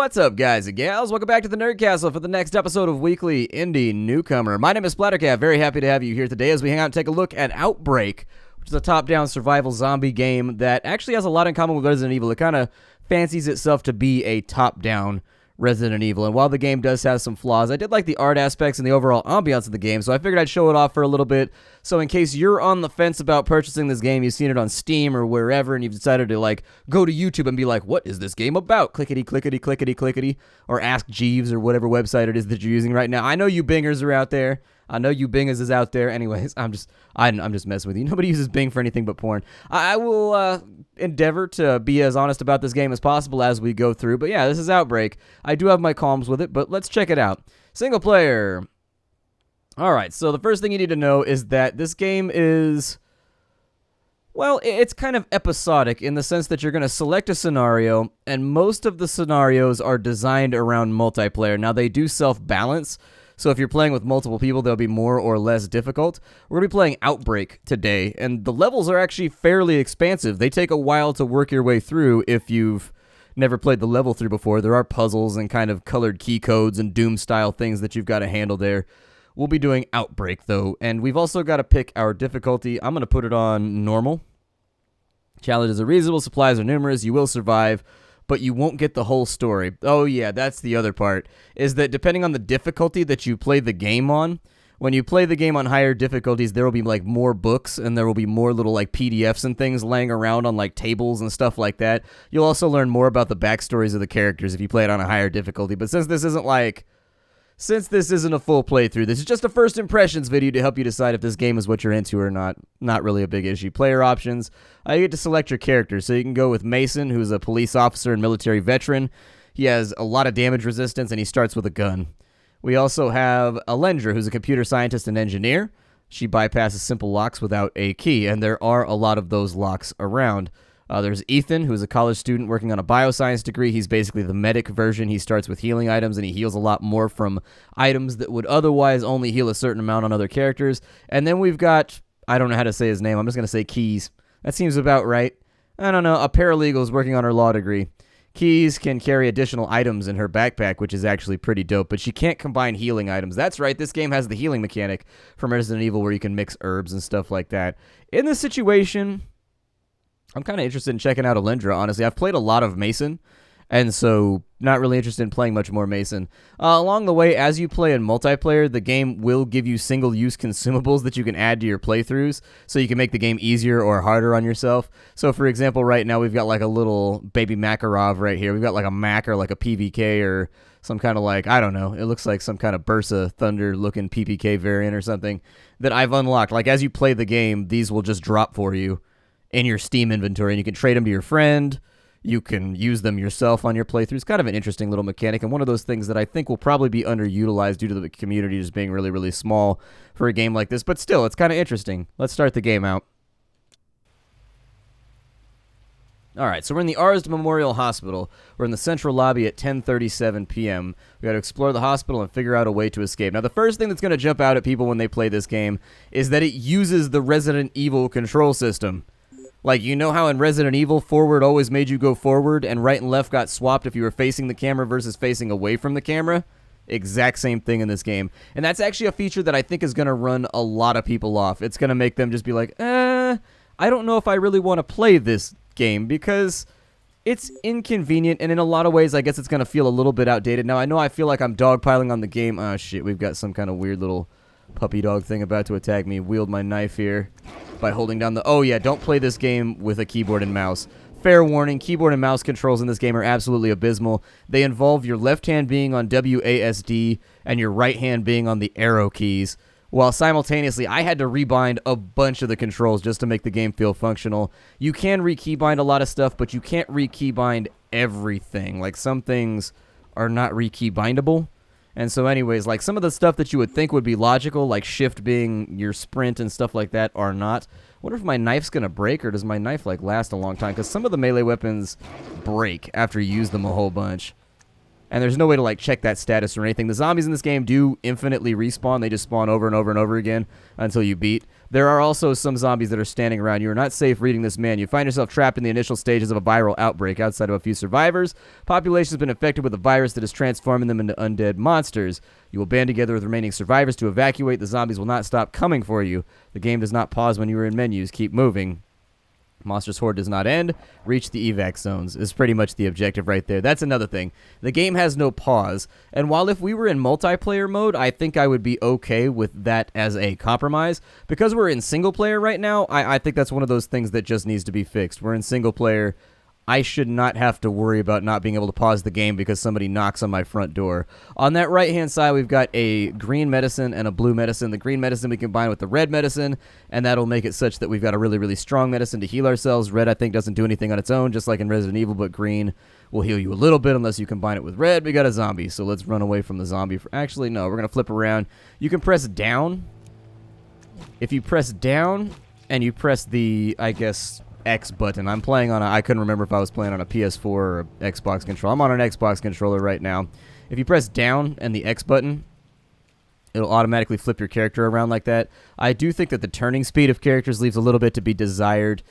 What's up, guys and gals? Welcome back to the Nerd Castle for the next episode of Weekly Indie Newcomer. My name is Splattercat. Very happy to have you here today as we hang out and take a look at Outbreak, which is a top-down survival zombie game that actually has a lot in common with Resident Evil. It kind of fancies itself to be a top-down Resident Evil, and while the game does have some flaws, I did like the art aspects and the overall ambiance of the game, so I figured I'd show it off for a little bit. So in case you're on the fence about purchasing this game, you've seen it on Steam or wherever, and you've decided to go to YouTube and be like, what is this game about? Clickety, clickety, clickety, clickety, or Ask Jeeves or whatever website it is that you're using right now. I know you Bingers are out there. I know you Bingers is out there. Anyways, I'm just messing with you. Nobody uses Bing for anything but porn. I will endeavor to be as honest about this game as possible as we go through. But yeah, this is Outbreak. I do have my qualms with it, but let's check it out. Single player. All right, so the first thing you need to know is that this game is, well, it's kind of episodic in the sense that you're going to select a scenario, and most of the scenarios are designed around multiplayer. Now, they do self-balance. So if you're playing with multiple people, they'll be more or less difficult. We're going to be playing Outbreak today, and the levels are actually fairly expansive. They take a while to work your way through if you've never played the level through before. There are puzzles and kind of colored key codes and Doom-style things that you've got to handle there. We'll be doing Outbreak, though, and we've also got to pick our difficulty. I'm going to put it on normal. Challenges are reasonable, supplies are numerous, you will survive, but you won't get the whole story. Oh yeah, that's the other part, is that depending on the difficulty that you play the game on, when you play the game on higher difficulties, there will be more books, and there will be more little PDFs and things laying around on tables and stuff like that. You'll also learn more about the backstories of the characters if you play it on a higher difficulty, but since this isn't a full playthrough, this is just a first impressions video to help you decide if this game is what you're into or not. Not really a big issue. Player options. You get to select your character. So you can go with Mason, who's a police officer and military veteran. He has a lot of damage resistance, and he starts with a gun. We also have Alendra, who's a computer scientist and engineer. She bypasses simple locks without a key, and there are a lot of those locks around. There's Ethan, who's a college student working on a bioscience degree. He's basically the medic version. He starts with healing items, and he heals a lot more from items that would otherwise only heal a certain amount on other characters. And then we've got, I don't know how to say his name. I'm just going to say Keys. That seems about right. I don't know. A paralegal is working on her law degree. Keys can carry additional items in her backpack, which is actually pretty dope, but she can't combine healing items. That's right. This game has the healing mechanic from Resident Evil where you can mix herbs and stuff like that. In this situation, I'm kind of interested in checking out Alendra, honestly. I've played a lot of Mason, and so not really interested in playing much more Mason. Along the way, as you play in multiplayer, the game will give you single-use consumables that you can add to your playthroughs, so you can make the game easier or harder on yourself. So, for example, right now we've got a little baby Makarov right here. We've got a Mac or a PVK or some kind of I don't know, it looks like some kind of Bursa Thunder-looking PPK variant or something that I've unlocked. As you play the game, these will just drop for you in your Steam inventory, and you can trade them to your friend. You can use them yourself on your playthroughs. Kind of an interesting little mechanic, and one of those things that I think will probably be underutilized due to the community just being really, really small for a game like this. But still, it's kind of interesting. Let's start the game out. All right, so we're in the Ars Memorial Hospital. We're in the central lobby at 10:37 p.m. We got to explore the hospital and figure out a way to escape. Now, the first thing that's going to jump out at people when they play this game is that it uses the Resident Evil control system. You know how in Resident Evil, forward always made you go forward, and right and left got swapped if you were facing the camera versus facing away from the camera? Exact same thing in this game. And that's actually a feature that I think is going to run a lot of people off. It's going to make them just be like, I don't know if I really want to play this game, because it's inconvenient, and in a lot of ways, I guess it's going to feel a little bit outdated. Now, I know I feel like I'm dogpiling on the game. Oh, shit, we've got some kind of weird little puppy dog thing about to attack me. Wield my knife here by holding down the... Oh, yeah, don't play this game with a keyboard and mouse. Fair warning, keyboard and mouse controls in this game are absolutely abysmal. They involve your left hand being on WASD and your right hand being on the arrow keys, while simultaneously I had to rebind a bunch of the controls just to make the game feel functional. You can re-keybind a lot of stuff, but you can't re-keybind everything. Some things are not re-keybindable. And so anyways, some of the stuff that you would think would be logical, like shift being your sprint and stuff like that, are not. I wonder if my knife's going to break, or does my knife last a long time? Because some of the melee weapons break after you use them a whole bunch. And there's no way to check that status or anything. The zombies in this game do infinitely respawn. They just spawn over and over and over again until you beat. There are also some zombies that are standing around. You are not safe reading this man. You find yourself trapped in the initial stages of a viral outbreak outside of a few survivors. Population has been infected with a virus that is transforming them into undead monsters. You will band together with remaining survivors to evacuate. The zombies will not stop coming for you. The game does not pause when you are in menus. Keep moving. Monsters Horde does not end. Reach the evac zones is pretty much the objective right there. That's another thing. The game has no pause. And while if we were in multiplayer mode, I think I would be okay with that as a compromise. Because we're in single player right now, I think that's one of those things that just needs to be fixed. We're in single player. I should not have to worry about not being able to pause the game because somebody knocks on my front door. On that right-hand side, we've got a green medicine and a blue medicine. The green medicine we combine with the red medicine, and that'll make it such that we've got a really, really strong medicine to heal ourselves. Red, I think, doesn't do anything on its own, just like in Resident Evil, but green will heal you a little bit unless you combine it with red. We got a zombie, so let's run away from the zombie. Actually, no, we're going to flip around. You can press down. If you press down and you press the, I guess, X button. I'm playing on I couldn't remember if I was playing on a PS4 or Xbox controller. I'm on an Xbox controller right now. If you press down and the X button, it'll automatically flip your character around like that. I do think that the turning speed of characters leaves a little bit to be desired.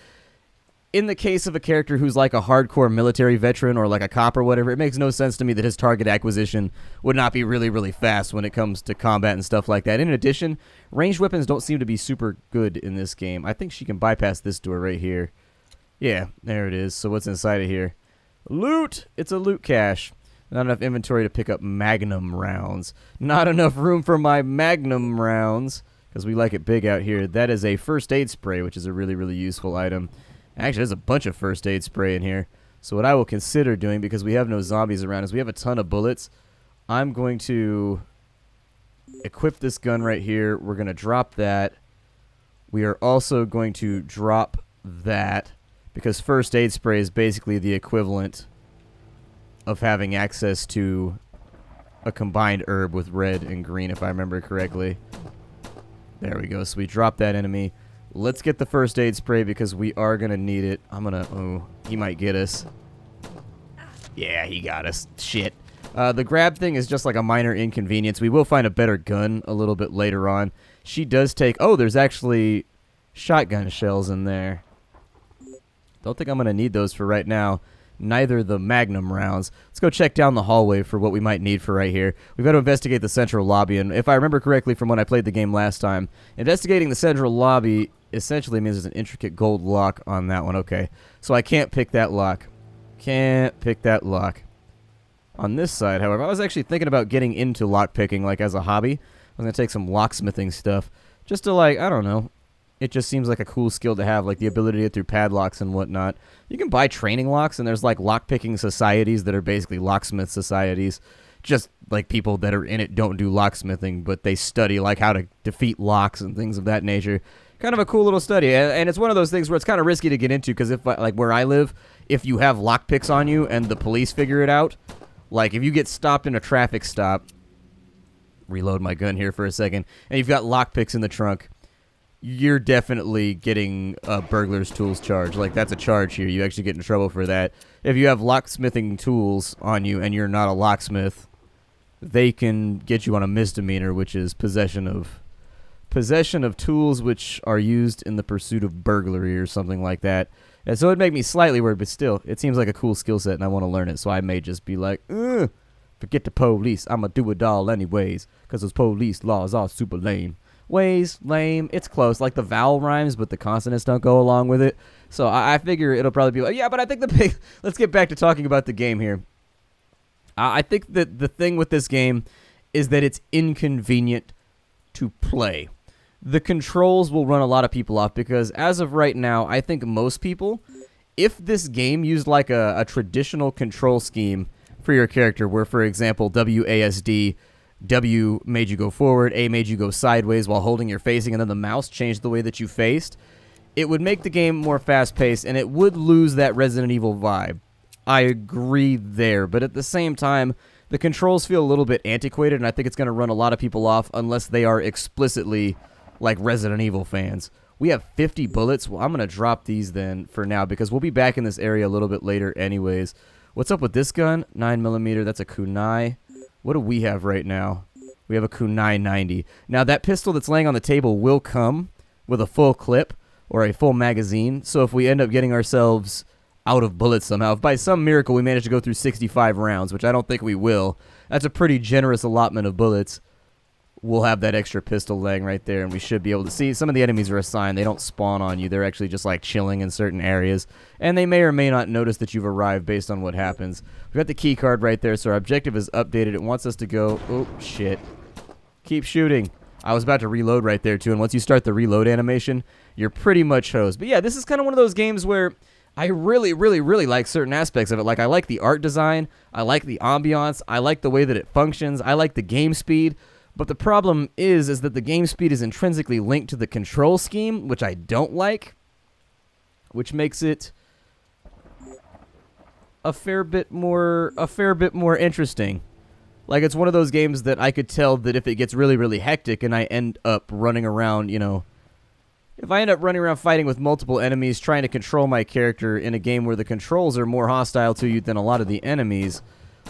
In the case of a character who's like a hardcore military veteran or like a cop or whatever, it makes no sense to me that his target acquisition would not be really, really fast when it comes to combat and stuff like that. In addition, ranged weapons don't seem to be super good in this game. I think she can bypass this door right here. Yeah, there it is. So what's inside of here? Loot! It's a loot cache. Not enough inventory to pick up magnum rounds. Not enough room for my magnum rounds, because we like it big out here. That is a first aid spray, which is a really, really useful item. Actually, there's a bunch of first aid spray in here. So what I will consider doing, because we have no zombies around us, we have a ton of bullets. I'm going to equip this gun right here. We're going to drop that. We are also going to drop that, because first aid spray is basically the equivalent of having access to a combined herb with red and green, if I remember correctly. There we go. So we drop that enemy. Let's get the first aid spray because we are going to need it. Oh, he might get us. Yeah, he got us. Shit. The grab thing is just like a minor inconvenience. We will find a better gun a little bit later on. She does take... Oh, there's actually shotgun shells in there. Don't think I'm going to need those for right now. Neither the magnum rounds. Let's go check down the hallway for what we might need for right here. We've got to investigate the central lobby, and if I remember correctly from when I played the game last time, investigating the central lobby essentially means there's an intricate gold lock on that one. Okay, so I can't pick that lock. Can't pick that lock. On this side, however, I was actually thinking about getting into lockpicking, like as a hobby. I was going to take some locksmithing stuff, just to like, I don't know. It just seems like a cool skill to have, like the ability to get through padlocks and whatnot. You can buy training locks, and there's like lockpicking societies that are basically locksmith societies. Just like people that are in it don't do locksmithing, but they study like how to defeat locks and things of that nature. Kind of a cool little study, and it's one of those things where it's kind of risky to get into, because if like where I live, if you have lockpicks on you and the police figure it out, like if you get stopped in a traffic stop, reload my gun here for a second, and you've got lockpicks in the trunk, you're definitely getting a burglar's tools charge. Like, that's a charge here. You actually get in trouble for that. If you have locksmithing tools on you and you're not a locksmith, they can get you on a misdemeanor, which is possession of tools which are used in the pursuit of burglary or something like that. And so it'd make me slightly worried, but still, it seems like a cool skill set and I want to learn it. So I may just be like, forget the police. I'm going to do it all anyways, because those police laws are super lame. Ways, lame, it's close, like the vowel rhymes, but the consonants don't go along with it. So I figure it'll probably be like, yeah, but I think let's get back to talking about the game here. I think that the thing with this game is that it's inconvenient to play. The controls will run a lot of people off, because as of right now, I think most people, if this game used like a traditional control scheme for your character, where, for example, WASD, W made you go forward, A made you go sideways while holding your facing, and then the mouse changed the way that you faced, it would make the game more fast-paced, and it would lose that Resident Evil vibe. I agree there, but at the same time, the controls feel a little bit antiquated, and I think it's going to run a lot of people off unless they are explicitly like Resident Evil fans. We have 50 bullets. Well, I'm going to drop these then for now, because we'll be back in this area a little bit later anyways. What's up with this gun? 9mm, that's a kunai. What do we have right now? We have a kunai 90. Now, that pistol that's laying on the table will come with a full clip or a full magazine. So if we end up getting ourselves out of bullets somehow, if by some miracle we manage to go through 65 rounds, which I don't think we will, that's a pretty generous allotment of bullets. We'll have that extra pistol laying right there, and we should be able to see. Some of the enemies are assigned. They don't spawn on you. They're actually just like chilling in certain areas, and they may or may not notice that you've arrived based on what happens. We've got the key card right there, so our objective is updated. It wants us to go, oh shit, keep shooting. I was about to reload right there too, and once you start the reload animation, you're pretty much hosed. But yeah, this is kind of one of those games where I really, really, really like certain aspects of it. Like, I like the art design, I like the ambiance, I like the way that it functions, I like the game speed. But the problem is that the game speed is intrinsically linked to the control scheme, which I don't like, which makes it a fair bit more interesting. Like, it's one of those games that I could tell that if it gets really, really hectic and I end up running around, you know, if I end up running around fighting with multiple enemies, trying to control my character in a game where the controls are more hostile to you than a lot of the enemies,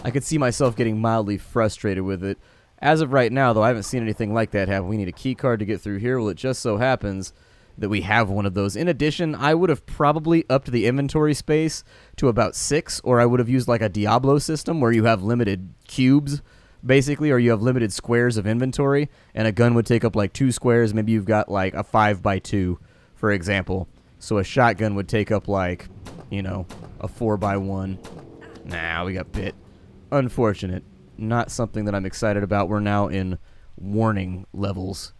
I could see myself getting mildly frustrated with it. As of right now, though, I haven't seen anything like that happen. We need a key card to get through here. Well, it just so happens that we have one of those. In addition, I would have probably upped the inventory space to about 6, or I would have used like a Diablo system where you have limited cubes, basically, or you have limited squares of inventory, and a gun would take up like 2 squares. Maybe you've got like a 5x2, for example. So a shotgun would take up like, you know, a 4x1. Nah, we got bit. Unfortunate. Not something that I'm excited about. We're now in warning levels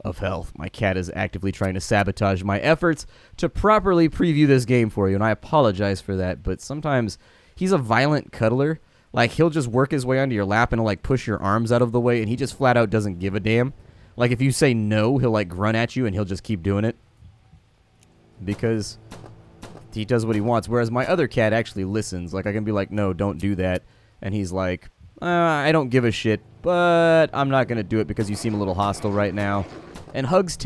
of health. My cat is actively trying to sabotage my efforts to properly preview this game for you, and I apologize for that, but sometimes he's a violent cuddler. Like, he'll just work his way onto your lap and he'll, like, push your arms out of the way, and he just flat out doesn't give a damn. Like, if you say no, he'll, like, grunt at you, and he'll just keep doing it. Because he does what he wants, whereas my other cat actually listens. Like, I can be like, no, don't do that, and he's like, I don't give a shit, but I'm not going to do it because you seem a little hostile right now. And hugs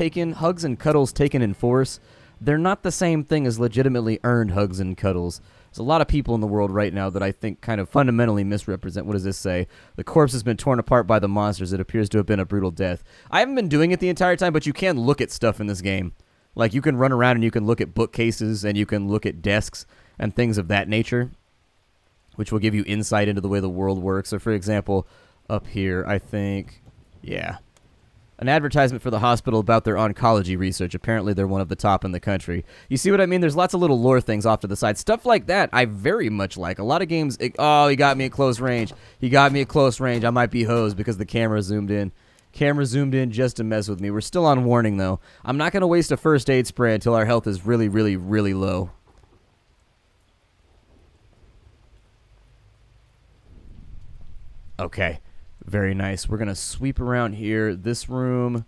and cuddles taken in force, they're not the same thing as legitimately earned hugs and cuddles. There's a lot of people in the world right now that I think kind of fundamentally misrepresent. What does this say? The corpse has been torn apart by the monsters. It appears to have been a brutal death. I haven't been doing it the entire time, but you can look at stuff in this game. Like, you can run around and you can look at bookcases and you can look at desks and things of that nature, which will give you insight into the way the world works. So, for example, up here, I think, yeah, an advertisement for the hospital about their oncology research. Apparently, they're one of the top in the country. You see what I mean? There's lots of little lore things off to the side. Stuff like that I very much like. A lot of games, oh, he got me at close range. He got me at close range. I might be hosed because the camera zoomed in. Camera zoomed in just to mess with me. We're still on warning, though. I'm not going to waste a first aid spray until our health is really, really, really low. Okay, very nice. We're going to sweep around here. This room.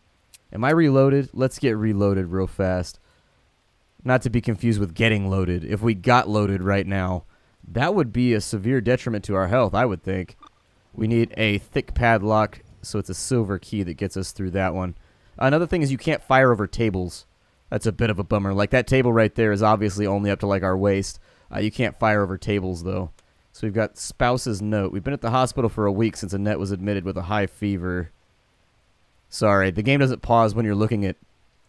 Am I reloaded? Let's get reloaded real fast. Not to be confused with getting loaded. If we got loaded right now, that would be a severe detriment to our health, I would think. We need a thick padlock, so it's a silver key that gets us through that one. Another thing is you can't fire over tables. That's a bit of a bummer. Like, that table right there is obviously only up to, like, our waist. You can't fire over tables, though. So we've got spouse's note. We've been at the hospital for a week since Annette was admitted with a high fever. Sorry, the game doesn't pause when you're looking at,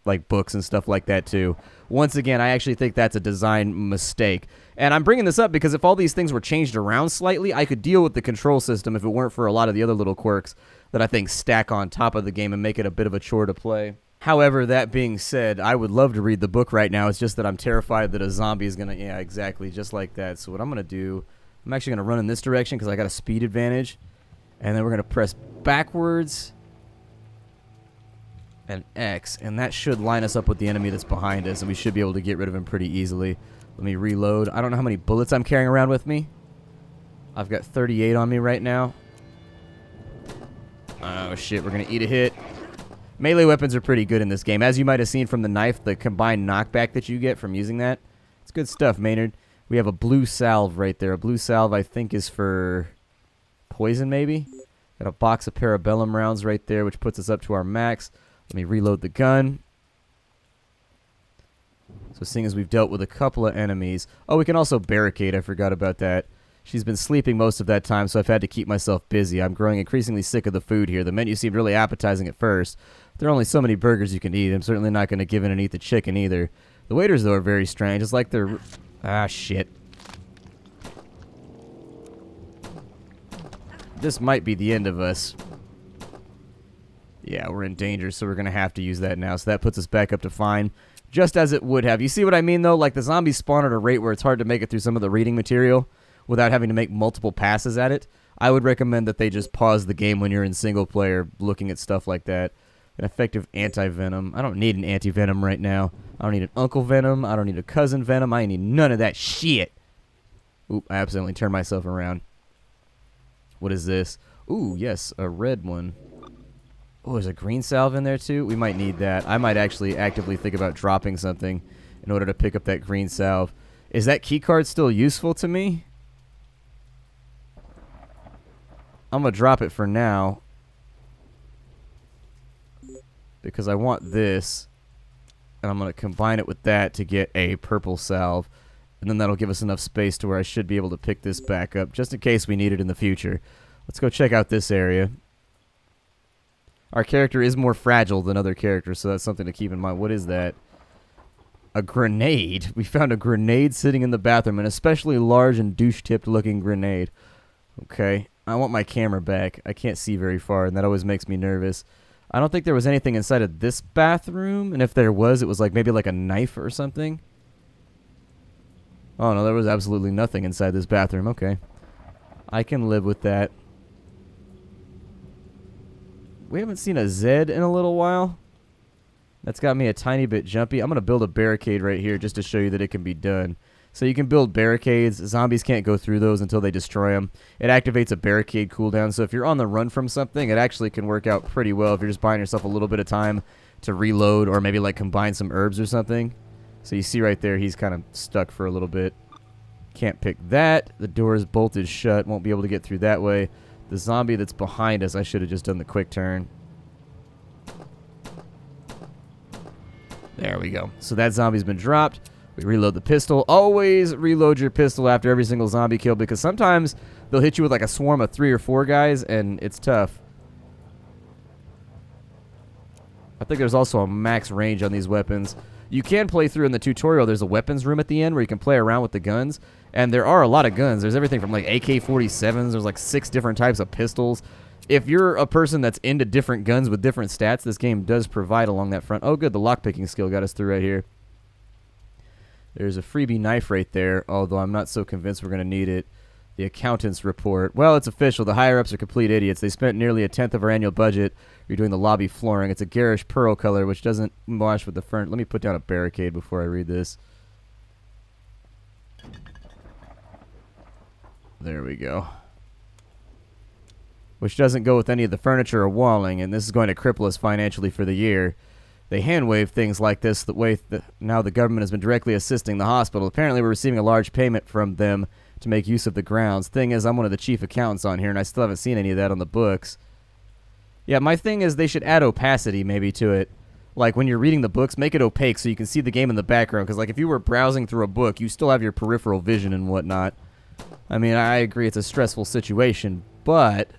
like, books and stuff like that, too. Once again, I actually think that's a design mistake. And I'm bringing this up because if all these things were changed around slightly, I could deal with the control system if it weren't for a lot of the other little quirks that I think stack on top of the game and make it a bit of a chore to play. However, that being said, I would love to read the book right now. It's just that I'm terrified that a zombie is going to... Yeah, exactly, just like that. So what I'm going to do... I'm actually going to run in this direction because I got a speed advantage. And then we're going to press backwards and X. And that should line us up with the enemy that's behind us. And we should be able to get rid of him pretty easily. Let me reload. I don't know how many bullets I'm carrying around with me. I've got 38 on me right now. Oh, shit. We're going to eat a hit. Melee weapons are pretty good in this game. As you might have seen from the knife, the combined knockback that you get from using that. It's good stuff, Maynard. We have a blue salve right there. A blue salve, I think, is for poison, maybe? Got a box of parabellum rounds right there, which puts us up to our max. Let me reload the gun. So seeing as we've dealt with a couple of enemies... Oh, we can also barricade. I forgot about that. She's been sleeping most of that time, so I've had to keep myself busy. I'm growing increasingly sick of the food here. The menu seemed really appetizing at first. There are only so many burgers you can eat. I'm certainly not going to give in and eat the chicken either. The waiters, though, are very strange. It's like they're... Ah, shit. This might be the end of us. Yeah, we're in danger, so we're going to have to use that now. So that puts us back up to fine, just as it would have. You see what I mean, though? Like, the zombies spawn at a rate where it's hard to make it through some of the reading material without having to make multiple passes at it. I would recommend that they just pause the game when you're in single player looking at stuff like that. An effective anti-venom. I don't need an anti-venom right now. I don't need an uncle venom. I don't need a cousin venom. I need none of that shit. Oop, I accidentally turned myself around. What is this? Ooh, yes, a red one. Oh, there's a green salve in there too? We might need that. I might actually actively think about dropping something in order to pick up that green salve. Is that key card still useful to me? I'm going to drop it for now, because I want this, and I'm going to combine it with that to get a purple salve, and then that'll give us enough space to where I should be able to pick this back up, just in case we need it in the future. Let's go check out this area. Our character is more fragile than other characters, so that's something to keep in mind. What is that? A grenade. We found a grenade sitting in the bathroom, an especially large and douche-tipped looking grenade. Okay. I want my camera back. I can't see very far, and that always makes me nervous. I don't think there was anything inside of this bathroom, and if there was, it was like maybe like a knife or something. Oh, no, there was absolutely nothing inside this bathroom. Okay. I can live with that. We haven't seen a Zed in a little while. That's got me a tiny bit jumpy. I'm going to build a barricade right here just to show you that it can be done. So you can build barricades. Zombies can't go through those until they destroy them. It activates a barricade cooldown. So if you're on the run from something, it actually can work out pretty well if you're just buying yourself a little bit of time to reload or maybe like combine some herbs or something. So you see right there, he's kind of stuck for a little bit. Can't pick that. The door is bolted shut. Won't be able to get through that way. The zombie that's behind us, I should have just done the quick turn. There we go. So that zombie's been dropped. We reload the pistol. Always reload your pistol after every single zombie kill, because sometimes they'll hit you with like a swarm of 3 or 4 guys, and it's tough. I think there's also a max range on these weapons. You can play through in the tutorial. There's a weapons room at the end where you can play around with the guns, and there are a lot of guns. There's everything from like AK-47s. There's like 6 different types of pistols. If you're a person that's into different guns with different stats, this game does provide along that front. Oh, good. The lockpicking skill got us through right here. There's a freebie knife right there, although I'm not so convinced we're going to need it. The accountant's report. Well, it's official. The higher-ups are complete idiots. They spent nearly 1/10 of our annual budget redoing the lobby flooring. It's a garish pearl color, which doesn't wash with the furniture. Let me put down a barricade before I read this. There we go. Which doesn't go with any of the furniture or walling, and this is going to cripple us financially for the year. They hand-wave things like this the way now the government has been directly assisting the hospital. Apparently, we're receiving a large payment from them to make use of the grounds. Thing is, I'm one of the chief accountants on here, and I still haven't seen any of that on the books. Yeah, my thing is they should add opacity maybe to it. Like, when you're reading the books, make it opaque so you can see the game in the background. Because, like, if you were browsing through a book, you still have your peripheral vision and whatnot. I mean, I agree it's a stressful situation, but...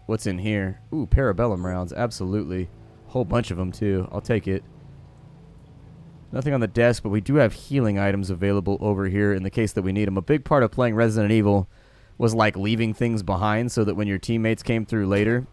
What's in here? Ooh, parabellum rounds. Absolutely. Whole bunch of them, too. I'll take it. Nothing on the desk, but we do have healing items available over here in the case that we need them. A big part of playing Resident Evil was, like, leaving things behind so that when your teammates came through later,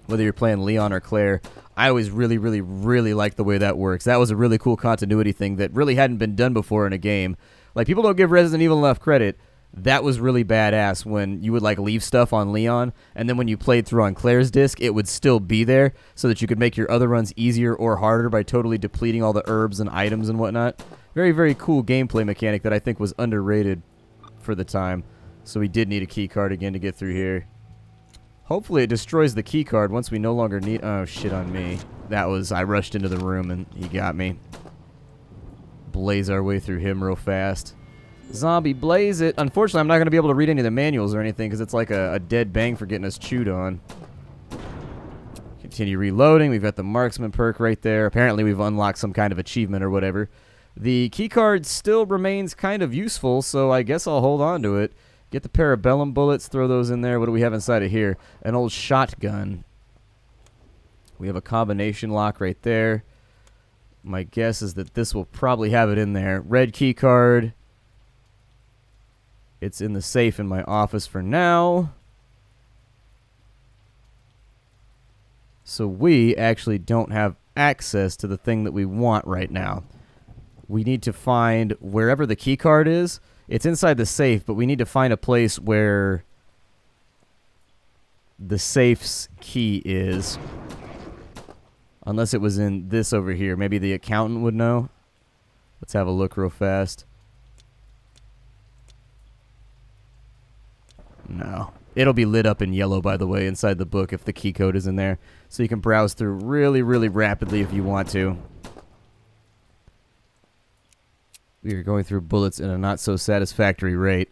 whether you're playing Leon or Claire, I always really liked the way that works. That was a really cool continuity thing that really hadn't been done before in a game. Like, people don't give Resident Evil enough credit. That was really badass when you would, like, leave stuff on Leon, and then when you played through on Claire's disc, it would still be there so that you could make your other runs easier or harder by totally depleting all the herbs and items and whatnot. Very, very cool gameplay mechanic that I think was underrated for the time. So we did need a key card again to get through here. Hopefully it destroys the key card once we no longer need... Oh, shit on me. That was... I rushed into the room and he got me. Blaze our way through him real fast. Zombie, blaze it. Unfortunately, I'm not going to be able to read any of the manuals or anything because it's like a dead bang for getting us chewed on. Continue reloading. We've got the marksman perk right there. Apparently, we've unlocked some kind of achievement or whatever. The keycard still remains kind of useful, so I guess I'll hold on to it. Get the parabellum bullets, throw those in there. What do we have inside of here? An old shotgun. We have a combination lock right there. My guess is that this will probably have it in there. Red key card. It's in the safe in my office for now. So we actually don't have access to the thing that we want right now. We need to find wherever the key card is. It's inside the safe, but we need to find a place where the safe's key is. Unless it was in this over here. Maybe the accountant would know. Let's have a look real fast. No. It'll be lit up in yellow, by the way, inside the book if the key code is in there. So you can browse through really, really rapidly if you want to. We are going through bullets in a not-so-satisfactory rate.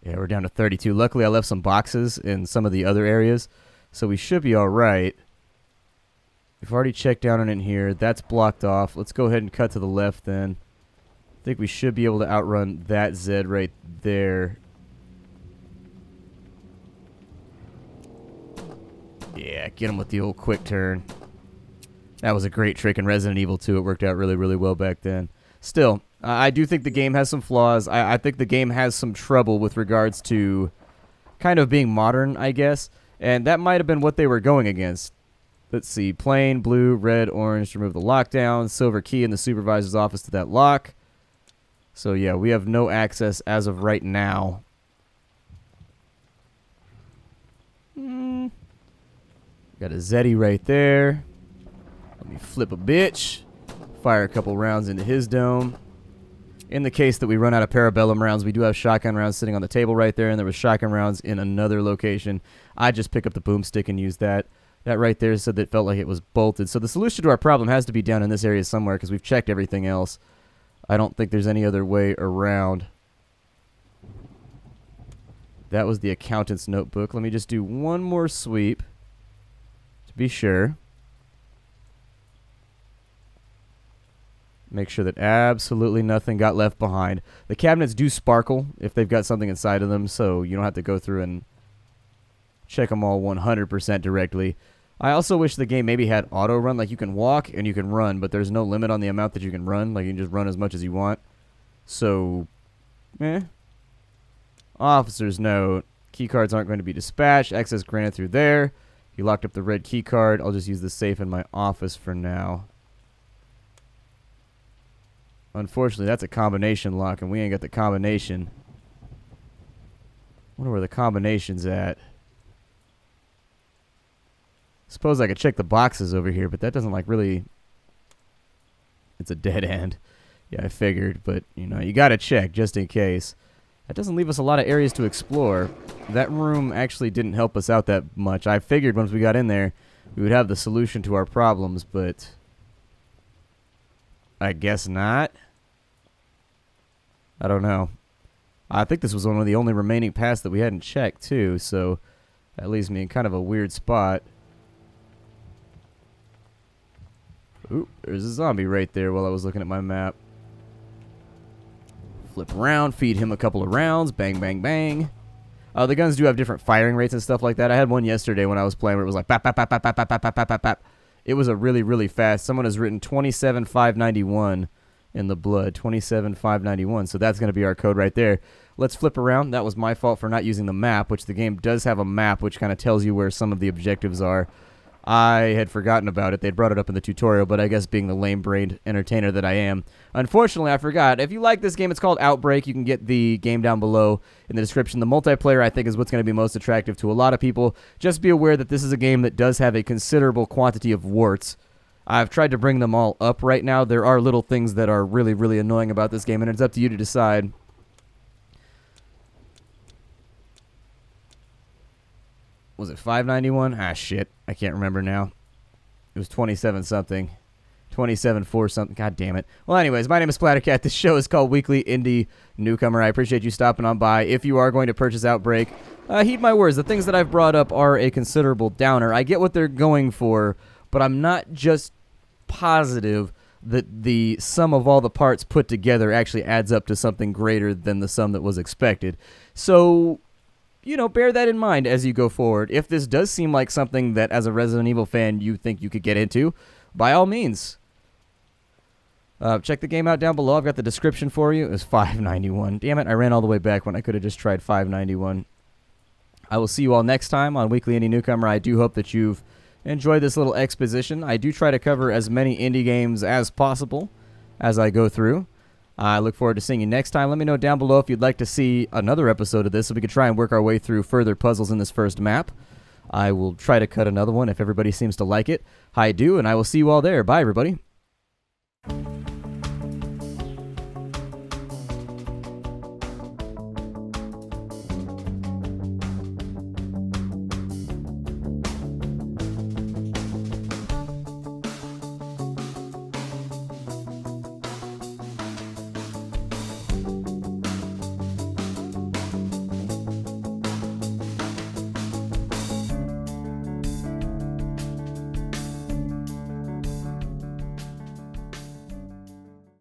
Yeah, we're down to 32. Luckily, I left some boxes in some of the other areas, so we should be all right. We've already checked down on it here. That's blocked off. Let's go ahead and cut to the left then. I think we should be able to outrun that Z right there. Yeah, get him with the old quick turn. That was a great trick in Resident Evil 2. It worked out really, really well back then. Still, I do think the game has some flaws. I think the game has some trouble with regards to kind of being modern, I guess. And that might have been what they were going against. Let's see. Plain, blue, red, orange to remove the lockdown. Silver key in the supervisor's office to that lock. So, yeah, we have no access as of right now. Got a Zeddy right there. Let me flip a bitch. Fire a couple rounds into his dome. In the case that we run out of parabellum rounds, we do have shotgun rounds sitting on the table right there, and there was shotgun rounds in another location. I just pick up the boomstick and use that. That right there said that it felt like it was bolted. So the solution to our problem has to be down in this area somewhere because we've checked everything else. I don't think there's any other way around. That was the accountant's notebook. Let me just do one more sweep to be sure. Make sure that absolutely nothing got left behind. The cabinets do sparkle if they've got something inside of them, so you don't have to go through and check them all 100% directly. I also wish the game maybe had auto run, like you can walk and you can run, but there's no limit on the amount that you can run. Like you can just run as much as you want. So, Officer's note. Key cards aren't going to be dispatched. Access granted through there. You locked up the red key card. I'll just use the safe in my office for now. Unfortunately, that's a combination lock, and we ain't got the combination. Wonder where the combination's at. Suppose I could check the boxes over here, but that doesn't, like, really... It's a dead end. Yeah, I figured, but, you know, you gotta check, just in case. That doesn't leave us a lot of areas to explore. That room actually didn't help us out that much. I figured once we got in there, we would have the solution to our problems, but... I guess not. I don't know. I think this was one of the only remaining paths that we hadn't checked, too, so that leaves me in kind of a weird spot. Ooh, there's a zombie right there while I was looking at my map. Flip around, feed him a couple of rounds, bang, bang, bang. The guns do have different firing rates and stuff like that. I had one yesterday when I was playing where it was like bap, bap, bap, bap, bap, bap, bap, bap, bap, bap. It was a really, really fast. Someone has written 27591 in the blood. 27591. So that's going to be our code right there. Let's flip around. That was my fault for not using the map, which the game does have a map, which kind of tells you where some of the objectives are. I had forgotten about it. They'd brought it up in the tutorial, but I guess being the lame-brained entertainer that I am, unfortunately, I forgot. If you like this game, it's called Outbreak. You can get the game down below in the description. The multiplayer, I think, is what's going to be most attractive to a lot of people. Just be aware that this is a game that does have a considerable quantity of warts. I've tried to bring them all up right now. There are little things that are really, really annoying about this game, and it's up to you to decide. Was it 591? Ah, shit. I can't remember now. It was 27 something. 27-4 something. God damn it. Well, anyways, my name is Splattercat. This show is called Weekly Indie Newcomer. I appreciate you stopping on by. If you are going to purchase Outbreak, heed my words. The things that I've brought up are a considerable downer. I get what they're going for, but I'm not just positive that the sum of all the parts put together actually adds up to something greater than the sum that was expected. So... bear that in mind as you go forward. If this does seem like something that, as a Resident Evil fan, you think you could get into, by all means, check the game out down below. I've got the description for you. It was $5.91. Damn it, I ran all the way back when I could have just tried $5.91. I will see you all next time on Weekly Indie Newcomer. I do hope that you've enjoyed this little exposition. I do try to cover as many indie games as possible as I go through. I look forward to seeing you next time. Let me know down below if you'd like to see another episode of this so we can try and work our way through further puzzles in this first map. I will try to cut another one if everybody seems to like it. I do, and I will see you all there. Bye, everybody.